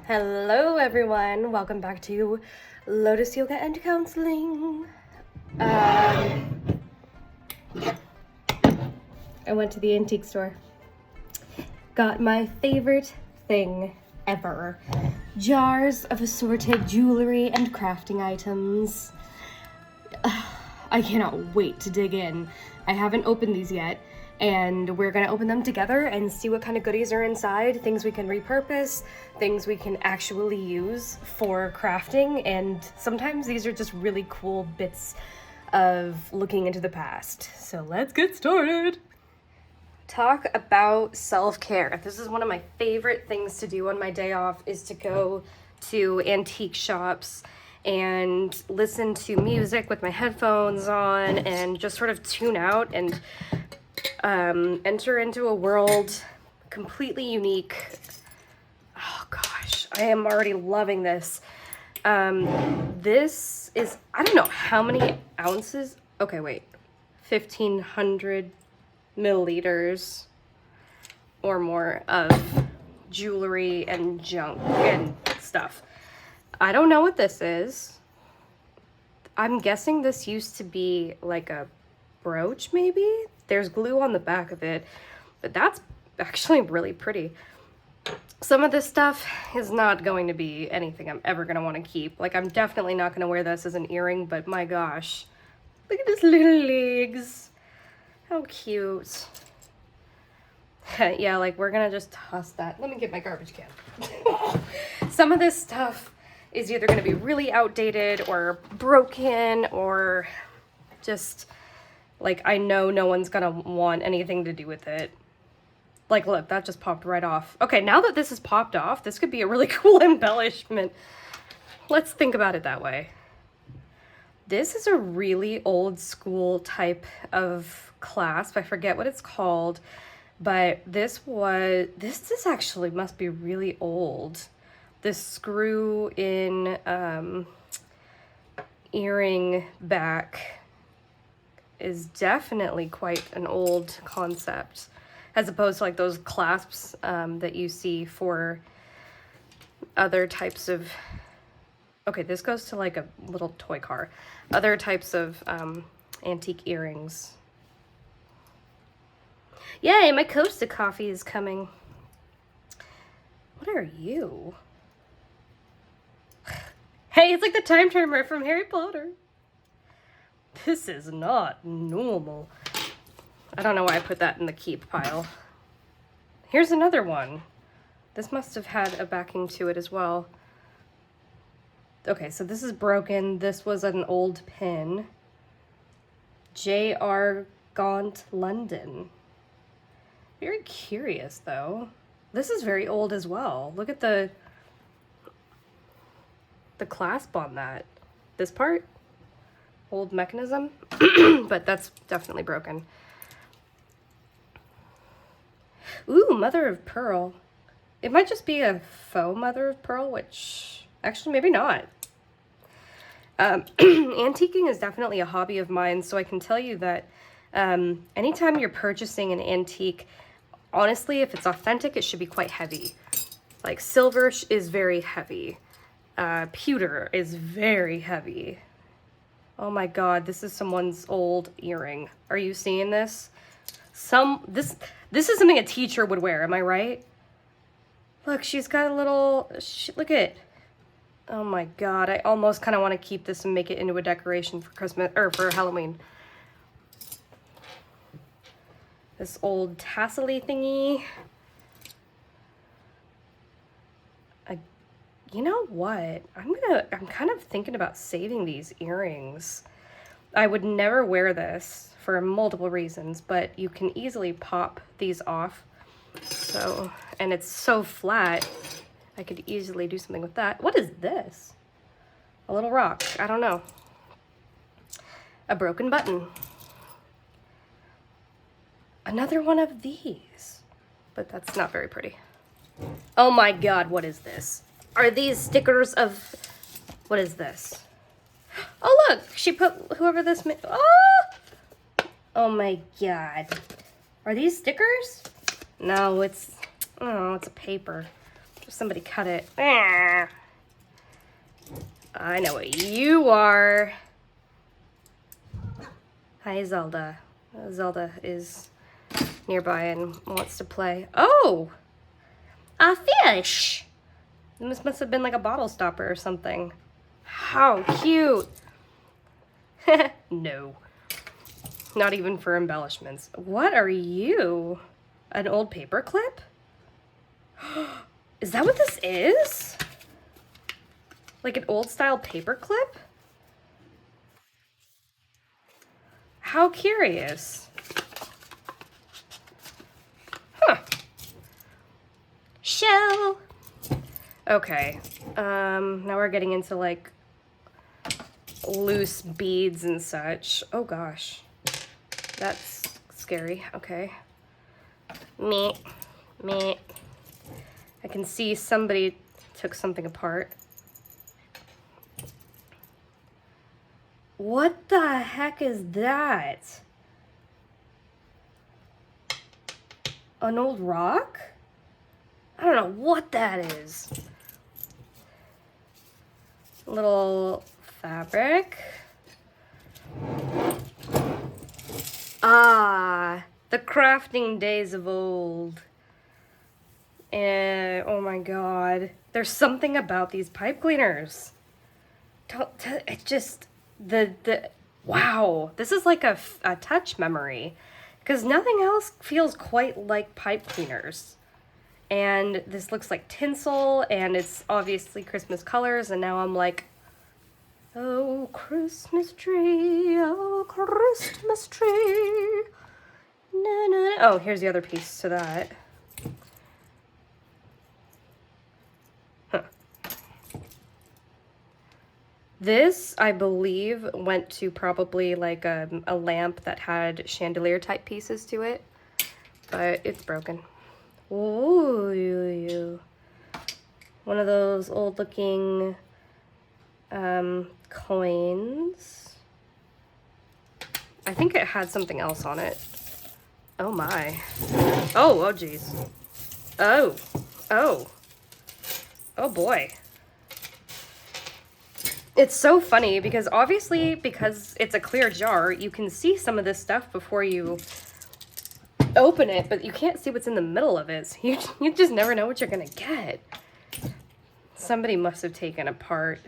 Hello everyone, welcome back to Lotus Yoga and Counseling. I went to the antique store, got my favorite thing ever, jars of assorted jewelry and crafting items. I cannot wait to dig in. I haven't opened these yet, and we're gonna open them together and see what kind of goodies are inside, things we can repurpose, things we can actually use for crafting, and sometimes these are just really cool bits of looking into the past. So let's get started. Talk about self-care. This is one of my favorite things to do on my day off, is to go to antique shops and listen to music with my headphones on and just sort of tune out and enter into a world completely unique. Oh gosh, I am already loving this. This is, I don't know how many ounces. Okay, wait, 1,500 milliliters or more of jewelry and junk and stuff. I don't know what this is. I'm guessing this used to be like a brooch, maybe? There's glue on the back of it, but that's actually really pretty. Some of this stuff is not going to be anything I'm ever going to want to keep. Like, I'm definitely not going to wear this as an earring, but my gosh, look at his little legs. How cute. Yeah, like, we're going to just toss that. Let me get my garbage can. Some of this stuff is either going to be really outdated or broken or just, like, I know no one's going to want anything to do with it. Like, look, that just popped right off. Okay, now that this is popped off, this could be a really cool embellishment. Let's think about it that way. This is a really old school type of clasp. I forget what it's called, but this actually must be really old. This screw in earring back is definitely quite an old concept, as opposed to like those clasps that you see for other types of, okay, this goes to like a little toy car, other types of antique earrings. Yay, my Costa coffee is coming. What are you? Hey, it's like the time timer from Harry Potter. This is not normal. I don't know why I put that in the keep pile. Here's another one. This must have had a backing to it as well. Okay, so this is broken. This was an old pin. J.R. Gaunt, London. Very curious, though. This is very old as well. Look at the clasp on that. This part? Old mechanism, but that's definitely broken. Ooh, mother of pearl. It might just be a faux mother of pearl, which actually maybe not. Antiquing is definitely a hobby of mine, so I can tell you that anytime you're purchasing an antique, honestly, if it's authentic, it should be quite heavy. Like, silver is very heavy. Pewter is very heavy. Oh my god, this is someone's old earring. Are you seeing this? This is something a teacher would wear, am I right? Look, she's got a little, look at it. Oh my god, I almost kind of want to keep this and make it into a decoration for Christmas, or for Halloween. This old tassel-y thingy. You know what? I'm kind of thinking about saving these earrings. I would never wear this for multiple reasons, but you can easily pop these off. So, and it's so flat, I could easily do something with that. What is this? A little rock. I don't know. A broken button. Another one of these, but that's not very pretty. Oh my god, what is this? Are these stickers of, what is this? Oh look, she put whoever this made, oh my god. Are these stickers? No, it's a paper. Somebody cut it. Ah. I know what you are. Hi, Zelda. Zelda is nearby and wants to play. Oh! A fish! This must have been like a bottle stopper or something. How cute! No. Not even for embellishments. What are you? An old paper clip? Is that what this is? Like an old style paper clip? How curious. Huh. Shell. Okay. Now we're getting into like loose beads and such. Oh gosh. That's scary. Okay. Meh. Meh. I can see somebody took something apart. What the heck is that? An old rock? I don't know what that is. Little fabric. Ah, the crafting days of old. And oh my god, there's something about these pipe cleaners. It just wow, this is like a touch memory, because nothing else feels quite like pipe cleaners. And this looks like tinsel, and it's obviously Christmas colors, and now I'm like, oh, Christmas tree, oh, Christmas tree. Na, na, na. Oh, here's the other piece to that. Huh. This, I believe, went to probably like a lamp that had chandelier type pieces to it, but it's broken. Ooh, one of those old looking coins. I think it had something else on it. Oh my. Oh geez. Oh boy. It's so funny because obviously, because it's a clear jar, you can see some of this stuff before you open it, but you can't see what's in the middle of it. So you just never know what you're gonna get. Somebody must have taken apart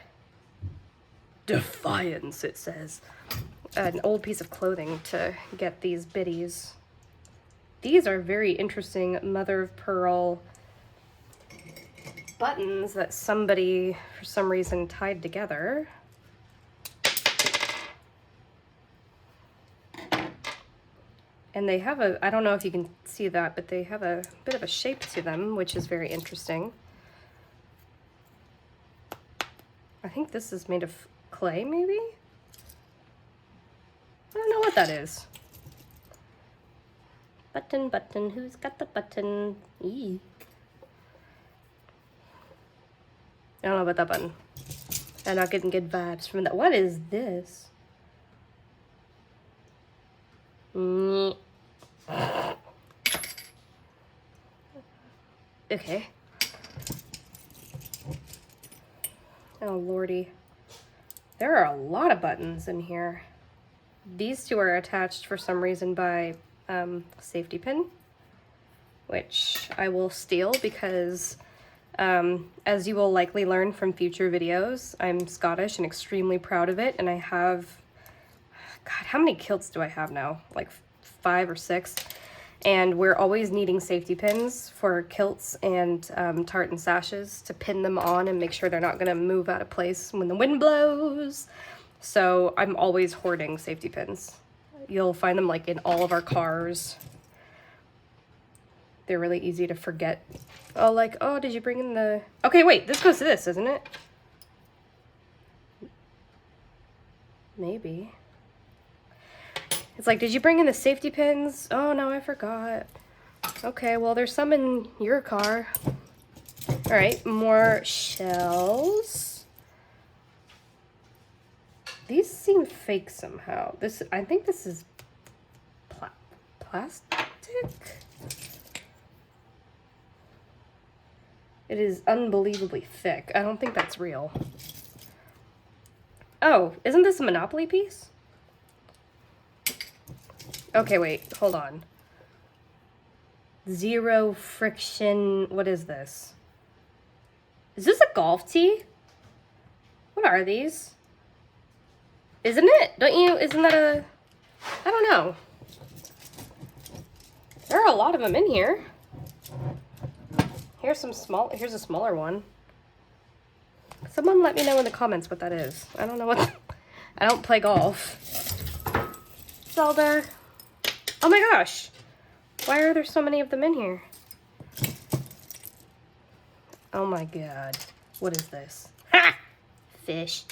Defiance, it says, an old piece of clothing to get these biddies. These are very interesting mother of pearl buttons that somebody for some reason tied together. And they have a, I don't know if you can see that, but they have a bit of a shape to them, which is very interesting. I think this is made of clay, maybe? I don't know what that is. Button, button, who's got the button? Eee. I don't know about that button. I'm not getting good vibes from that. What is this? Okay. Oh lordy. There are a lot of buttons in here. These two are attached for some reason by safety pin, which I will steal because as you will likely learn from future videos, I'm Scottish and extremely proud of it, and I have, God, how many kilts do I have now? Like 5 or 6, and we're always needing safety pins for kilts and tartan sashes to pin them on and make sure they're not gonna move out of place when the wind blows. So I'm always hoarding safety pins. You'll find them like in all of our cars. They're really easy to forget. Oh, like, oh, did you bring in the... Okay, wait, this goes to this, isn't it? Maybe. It's like, did you bring in the safety pins? Oh, no, I forgot. Okay, well, there's some in your car. All right, more shells. These seem fake somehow. This, I think this is plastic? It is unbelievably thick. I don't think that's real. Oh, isn't this a Monopoly piece? Okay, wait, hold on. Zero friction. What is this? Is this a golf tee? What are these? Isn't it? Isn't that a... I don't know. There are a lot of them in here. Here's a smaller one. Someone let me know in the comments what that is. I don't know what... I don't play golf. Zelda. Oh my gosh. Why are there so many of them in here? Oh my god. What is this? Ha! Fish.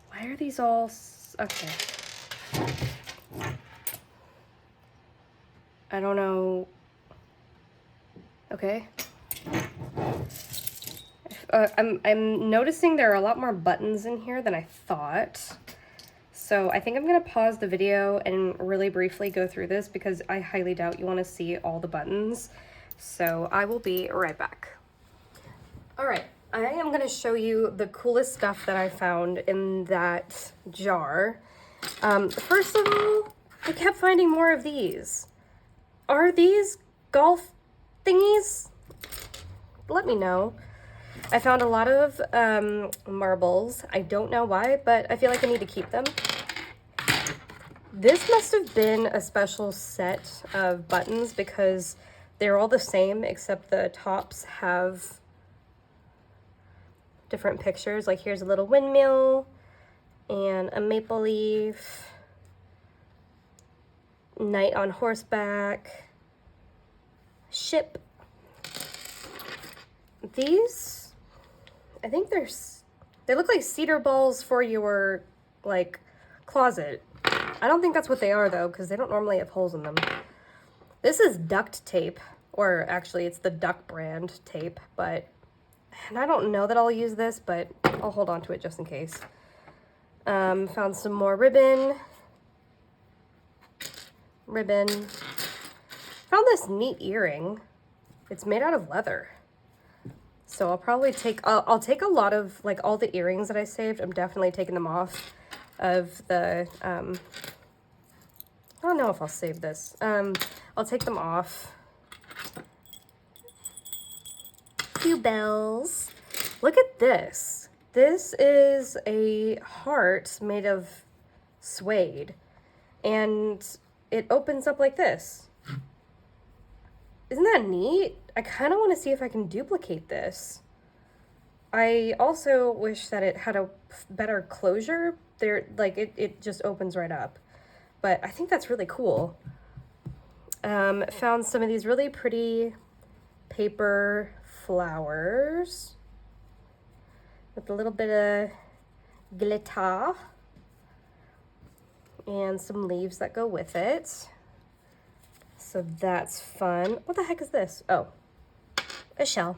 Why are these all... Okay. I don't know. Okay. I'm noticing there are a lot more buttons in here than I thought. So I think I'm going to pause the video and really briefly go through this because I highly doubt you want to see all the buttons. So I will be right back. All right, I am going to show you the coolest stuff that I found in that jar. First of all, I kept finding more of these. Are these golf thingies? Let me know. I found a lot of marbles. I don't know why, but I feel like I need to keep them. This must have been a special set of buttons because they're all the same except the tops have different pictures. Like here's a little windmill and a maple leaf, knight on horseback, ship. These, I think they look like cedar balls for your like closet. I don't think that's what they are though, because they don't normally have holes in them. This is duct tape, or actually it's the Duck brand tape, and I don't know that I'll use this, but I'll hold on to it just in case. Found some more ribbon. Found this neat earring. It's made out of leather. So I'll probably I'll take a lot of, like, all the earrings that I saved. I'm definitely taking them off of the, I don't know if I'll save this. I'll take them off. Few bells. Look at this. This is a heart made of suede, and it opens up like this. Isn't that neat? I kind of want to see if I can duplicate this. I also wish that it had a better closure. It just opens right up. But I think that's really cool. Found some of these really pretty paper flowers with a little bit of glitter and some leaves that go with it. So that's fun. What the heck is this? Oh, a shell.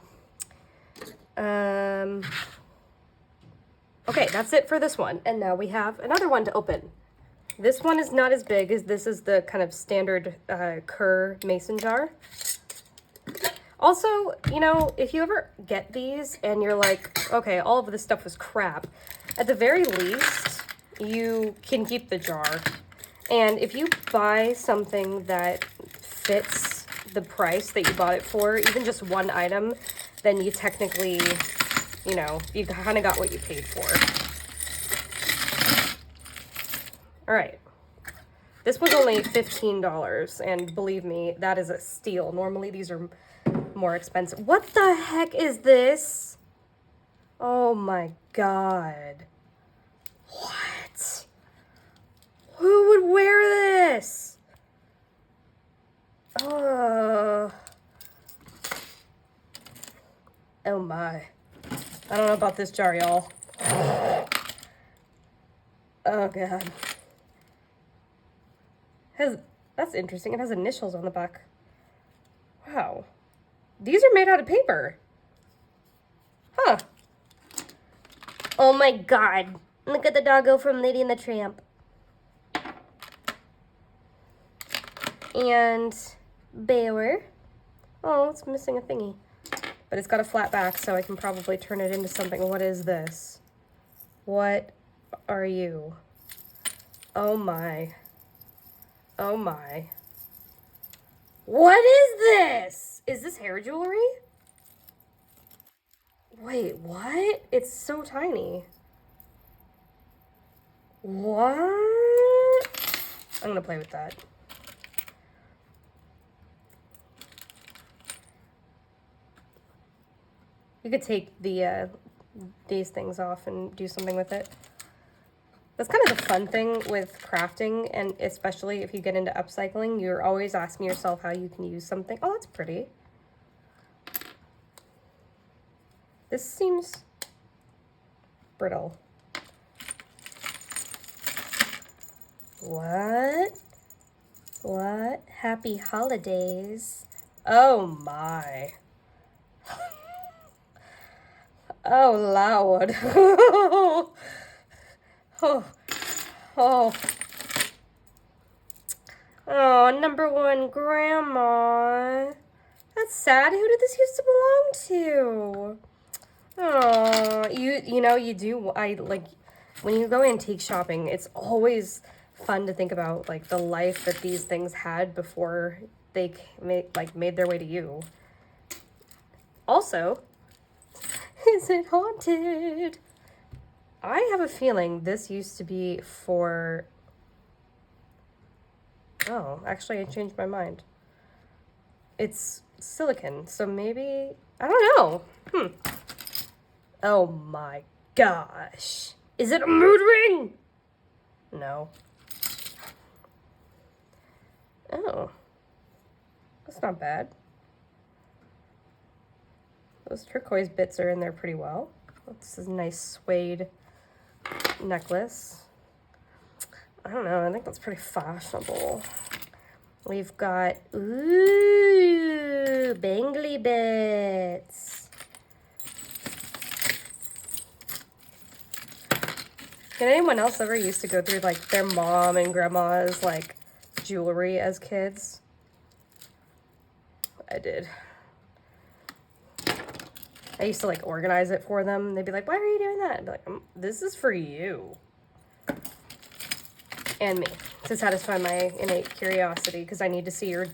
Okay, that's it for this one. And now we have another one to open. This one is not as big as this is the kind of standard Kerr mason jar. Also, you know, if you ever get these and you're like, okay, all of this stuff was crap, at the very least, you can keep the jar. And if you buy something that fits the price that you bought it for, even just one item, then you technically, you know, you kind of got what you paid for. All right. This was only $15, and believe me, that is a steal. Normally, these are more expensive. What the heck is this? Oh my god. What? Who would wear this? Oh my. I don't know about this jar, y'all. Oh god. That's interesting. It has initials on the back. Wow. These are made out of paper. Huh. Oh my god. Look at the doggo from Lady and the Tramp. And Bear. Oh, it's missing a thingy. But it's got a flat back, so I can probably turn it into something. What is this? What are you? Oh my. Oh my. What is this? Is this hair jewelry? Wait, what? It's so tiny. What? I'm gonna play with that. You could take these things off and do something with it. That's kind of the fun thing with crafting, and especially if you get into upcycling, you're always asking yourself how you can use something. Oh, that's pretty. This seems brittle. What? What? Happy holidays. Oh my. Oh Lord. Oh. Oh. Oh, number one grandma. That's sad. Who did this used to belong to? Oh, you know, you do. I like when you go antique shopping, it's always fun to think about like the life that these things had before they made their way to you. Also, is it haunted? I have a feeling this used to be for... Oh, actually I changed my mind. It's silicone, so maybe... I don't know. Oh my gosh. Is it a mood ring? No. Oh. That's not bad. Those turquoise bits are in there pretty well. This is a nice suede necklace. I don't know, I think that's pretty fashionable. We've got, ooh, bangly bits. Did anyone else ever used to go through like their mom and grandma's like jewelry as kids? I did. I used to like organize it for them. They'd be like, why are you doing that? I'd be like, this is for you. And me, to satisfy my innate curiosity, because I need to see your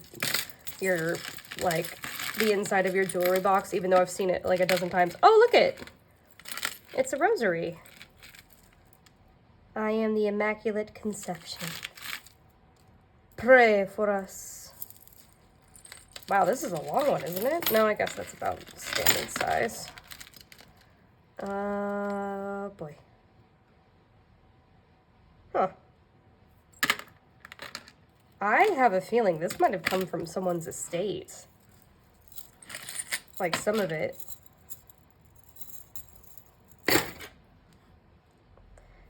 like the inside of your jewelry box, even though I've seen it like a dozen times. Oh, look it! It's a rosary. I am the Immaculate Conception. Pray for us. Wow, this is a long one, isn't it? No, I guess that's about standard size. Boy. Huh. I have a feeling this might have come from someone's estate. Like some of it.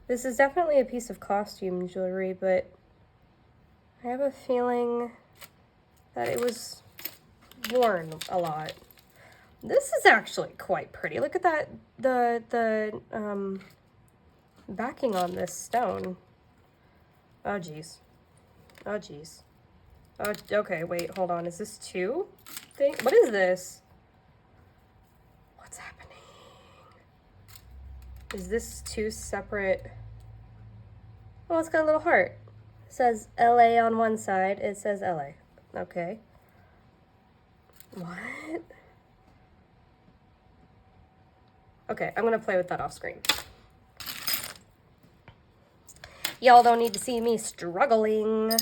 This is definitely a piece of costume jewelry, but I have a feeling that it was worn a lot. This is actually quite pretty. Look at that, the backing on this stone. Oh, geez. Oh, geez. Oh, okay, wait, hold on. Is this two thing? What is this? What's happening? Is this two separate? Oh, it's got a little heart. It says LA on one side. It says LA. Okay. What? Okay, I'm gonna play with that off screen. Y'all don't need to see me struggling.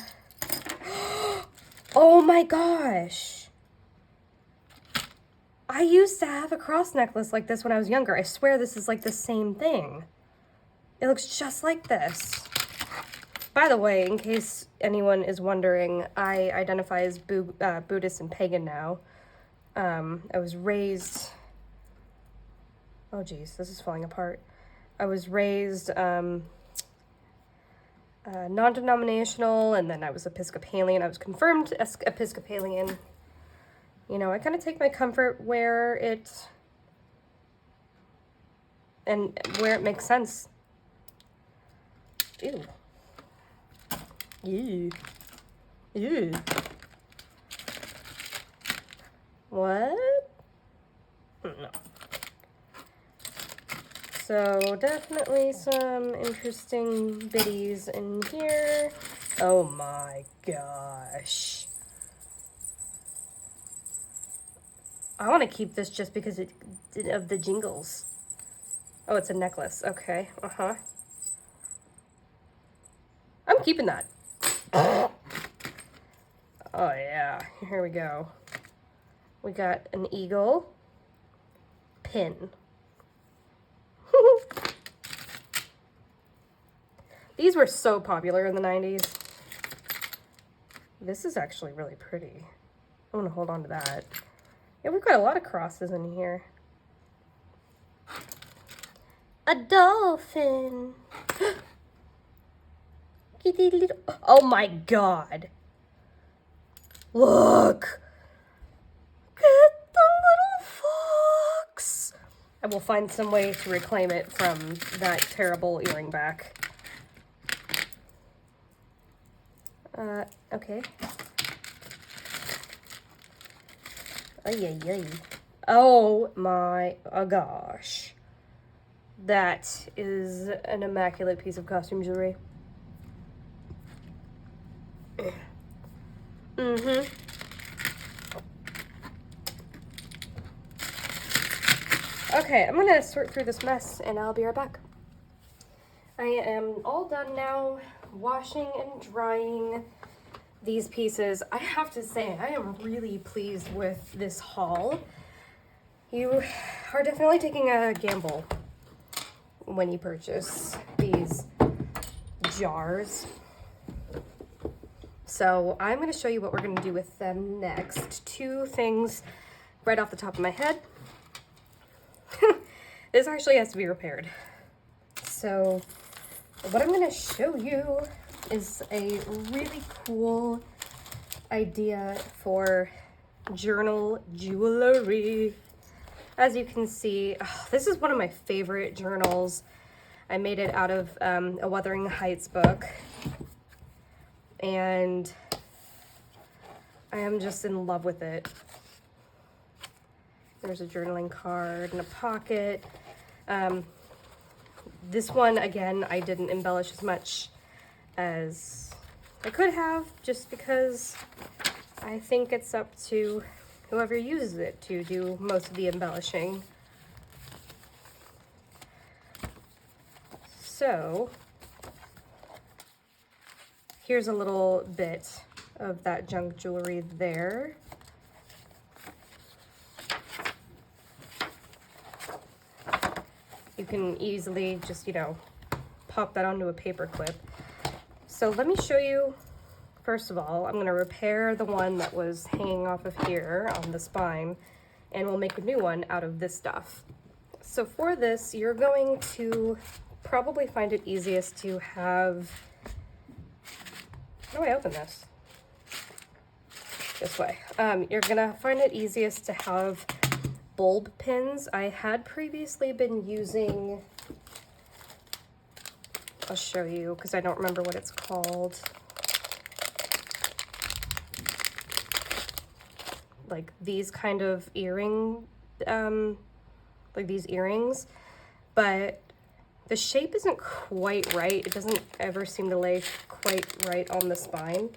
Oh my gosh. I used to have a cross necklace like this when I was younger. I swear this is like the same thing. It looks just like this. By the way, in case anyone is wondering, I identify as Buddhist and pagan now. I was raised... Oh geez, this is falling apart. I was raised non-denominational, and then I was Episcopalian. I was confirmed as Episcopalian. You know, I kind of take my comfort where it makes sense. Ew. Ew. Ew. What? No. So definitely some interesting biddies in here. Oh my gosh. I want to keep this just because of the jingles. Oh, it's a necklace. Okay. Uh-huh. I'm keeping that. Oh yeah. Here we go. We got an eagle pin. These were so popular in the 90s. This is actually really pretty. I'm gonna hold on to that. Yeah, we've got a lot of crosses in here. A dolphin. Oh my god. Look. At the little fox. I will find some way to reclaim it from that terrible earring back. Okay. Ay, ay, ay. Oh my gosh. That is an immaculate piece of costume jewelry. Mm-hmm. Okay, I'm gonna sort through this mess and I'll be right back. I am all done now, washing and drying these pieces. I have to say, I am really pleased with this haul. You are definitely taking a gamble when you purchase these jars. So I'm going to show you what we're going to do with them next. Two things right off the top of my head. This actually has to be repaired. So what I'm going to show you is a really cool idea for journal jewelry. As you can see, this is one of my favorite journals. I made it out of a Wuthering Heights book. And I am just in love with it. There's a journaling card and a pocket. This one, again, I didn't embellish as much as I could have, just because I think it's up to whoever uses it to do most of the embellishing. So here's a little bit of that junk jewelry there. You can easily just, pop that onto a paper clip. So let me show you, first of all, I'm going to repair the one that was hanging off of here on the spine, and we'll make a new one out of this stuff. So for this, you're going to probably find it easiest to have, how do I open this? This way. You're gonna find it easiest to have bulb pins. I had previously been using, I'll show you because I don't remember what it's called. Like these kind of earring, like these earrings, but the shape isn't quite right. It doesn't ever seem to lay quite right on the spine.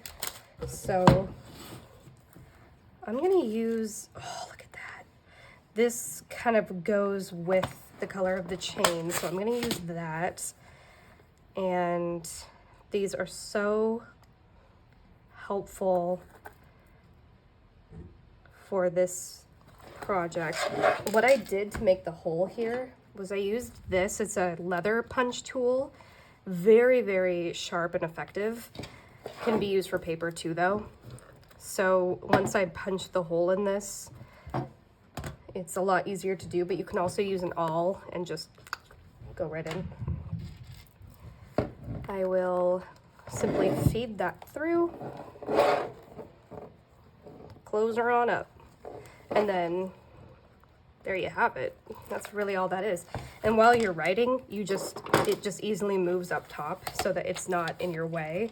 So I'm gonna use, oh, look at that. This kind of goes with the color of the chain, so I'm gonna use that. And these are so helpful for this project. What I did to make the hole here was I used this. It's a leather punch tool. Very, very sharp and effective. Can be used for paper too, though. So once I punch the hole in this, it's a lot easier to do, but you can also use an awl and just go right in. I will simply feed that through, close her on up, and then there you have it. That's really all that is. And while you're writing, it just easily moves up top so that it's not in your way.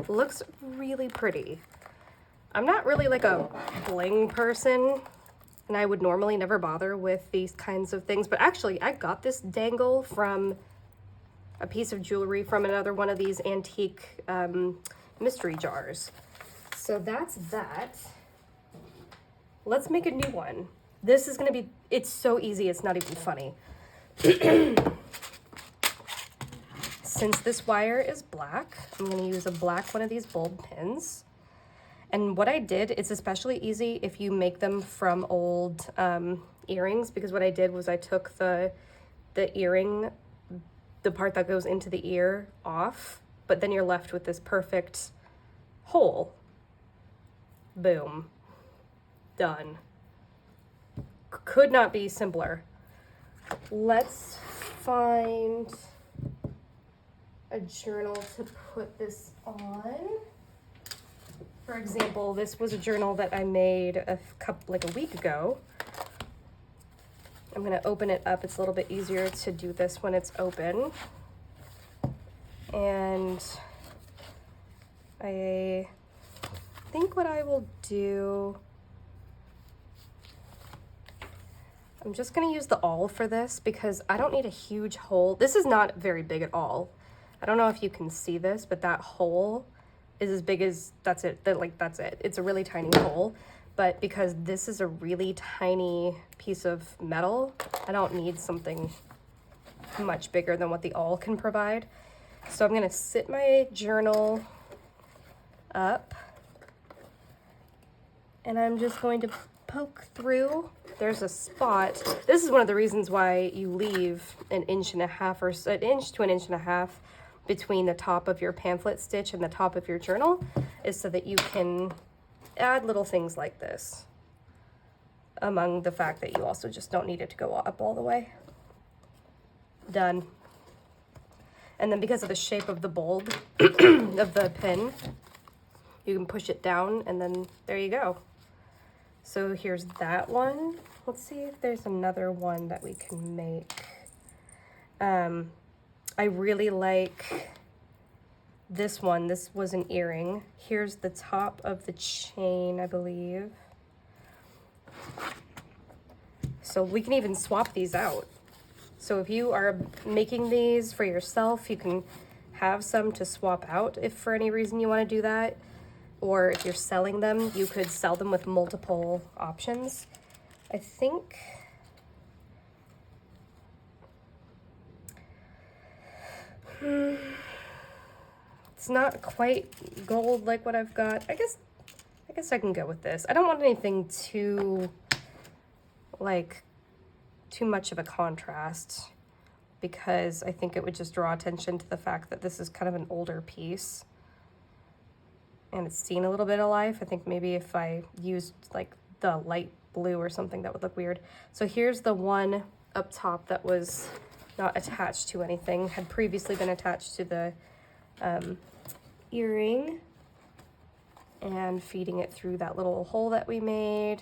Looks really pretty. I'm not really like a bling person, and I would normally never bother with these kinds of things, but actually I got this dangle from a piece of jewelry from another one of these antique mystery jars. So that's that. Let's make a new one. This is gonna be, it's so easy, it's not even funny. Since this wire is black, I'm gonna use a black one of these bulb pins. And what I did, it's especially easy if you make them from old earrings, because what I did was I took the earring, the part that goes into the ear, off, but then you're left with this perfect hole. Boom. Done. Could not be simpler. Let's find a journal to put this on. For example, this was a journal that I made like a week ago. I'm gonna open it up. It's a little bit easier to do this when it's open. And I think what I will do, I'm just gonna use the awl for this because I don't need a huge hole. This is not very big at all. I don't know if you can see this, but that hole is as big as, that's it. That's it. It's a really tiny hole, but because this is a really tiny piece of metal, I don't need something much bigger than what the awl can provide. So I'm gonna sit my journal up and I'm just going to poke through. There's a spot. This is one of the reasons why you leave an inch and a half or an inch to an inch and a half between the top of your pamphlet stitch and the top of your journal, is so that you can add little things like this, among the fact that you also just don't need it to go up all the way. Done. And then because of the shape of the bulb of the pin, you can push it down and then there you go. So here's that one. Let's see if there's another one that we can make. I really like this one. This was an earring. Here's the top of the chain, I believe. So we can even swap these out. So if you are making these for yourself, you can have some to swap out if for any reason you want to do that. Or if you're selling them, you could sell them with multiple options. I think it's not quite gold like what I've got. I guess I can go with this. I don't want anything too much of a contrast, because I think it would just draw attention to the fact that this is kind of an older piece and it's seen a little bit of life. I think maybe if I used like the light blue or something, that would look weird. So here's the one up top that was not attached to anything, had previously been attached to the earring, and feeding it through that little hole that we made.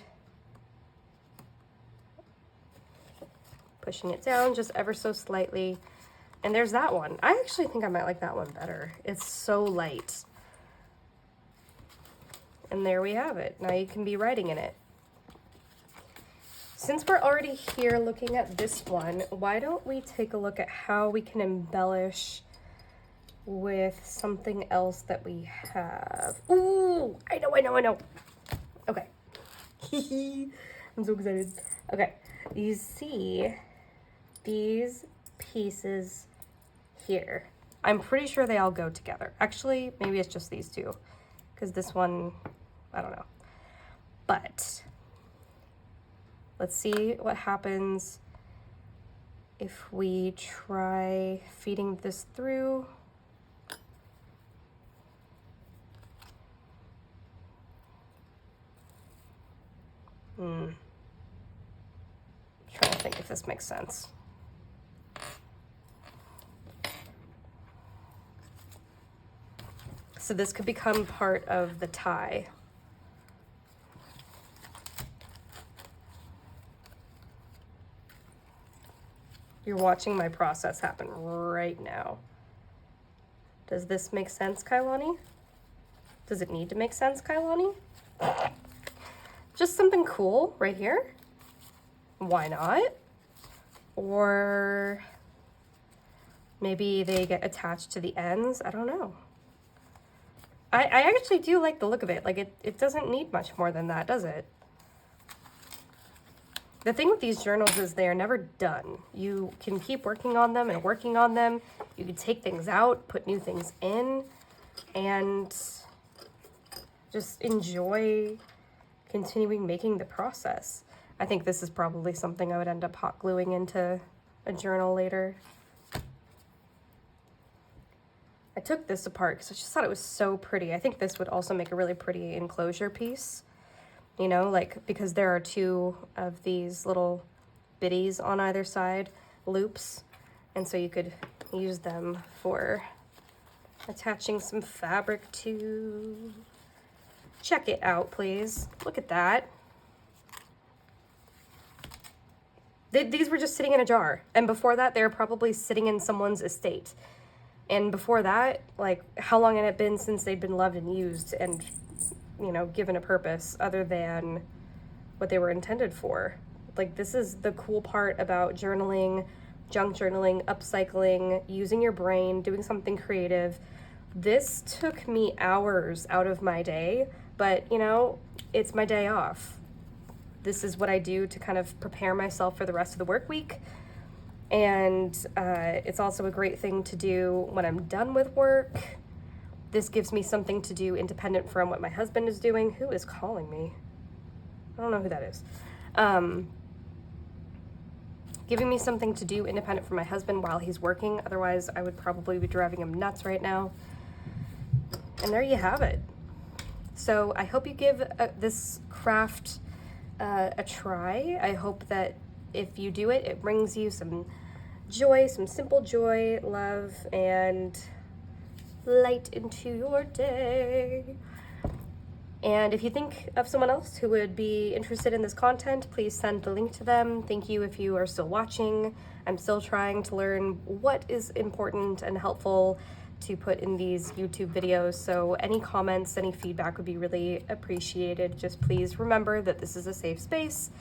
Pushing it down just ever so slightly. And there's that one. I actually think I might like that one better. It's so light. And there we have it. Now you can be writing in it. Since we're already here looking at this one, why don't we take a look at how we can embellish with something else that we have. Ooh, I know. Okay. I'm so excited. Okay, you see these pieces here. I'm pretty sure they all go together. Actually, maybe it's just these two, because this one, I don't know. But let's see what happens if we try feeding this through. I'm trying to think if this makes sense. So this could become part of the tie. You're watching my process happen right now. Does this make sense, Kailani? Does it need to make sense, Kailani? Just something cool right here. Why not? Or maybe they get attached to the ends. I don't know. I actually do like the look of it. Like it doesn't need much more than that, does it? The thing with these journals is they are never done. You can keep working on them and working on them. You can take things out, put new things in, and just enjoy continuing making the process. I think this is probably something I would end up hot gluing into a journal later. I took this apart because I just thought it was so pretty. I think this would also make a really pretty enclosure piece. You know, like, because there are two of these little biddies on either side, loops, and so you could use them for attaching some fabric to. Check it out, please. Look at that. These were just sitting in a jar, and before that, they were probably sitting in someone's estate. And before that, like, how long had it been since they'd been loved and used and, you know, given a purpose other than what they were intended for? Like, this is the cool part about journaling, junk journaling, upcycling, using your brain, doing something creative. This took me hours out of my day, but, you know, it's my day off. This is what I do to kind of prepare myself for the rest of the work week. And it's also a great thing to do when I'm done with work. This gives me something to do independent from what my husband is doing. Who is calling me? I don't know who that is. Giving me something to do independent from my husband while he's working. Otherwise, I would probably be driving him nuts right now. And there you have it. So I hope you give this craft a try. I hope that if you do it, it brings you some joy, some simple joy, love, and light into your day. And if you think of someone else who would be interested in this content, please send the link to them. Thank you if you are still watching. I'm still trying to learn what is important and helpful to put in these YouTube videos. So any comments, any feedback would be really appreciated. Just please remember that this is a safe space.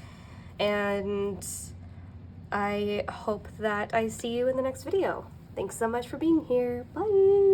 And I hope that I see you in the next video. Thanks so much for being here. Bye.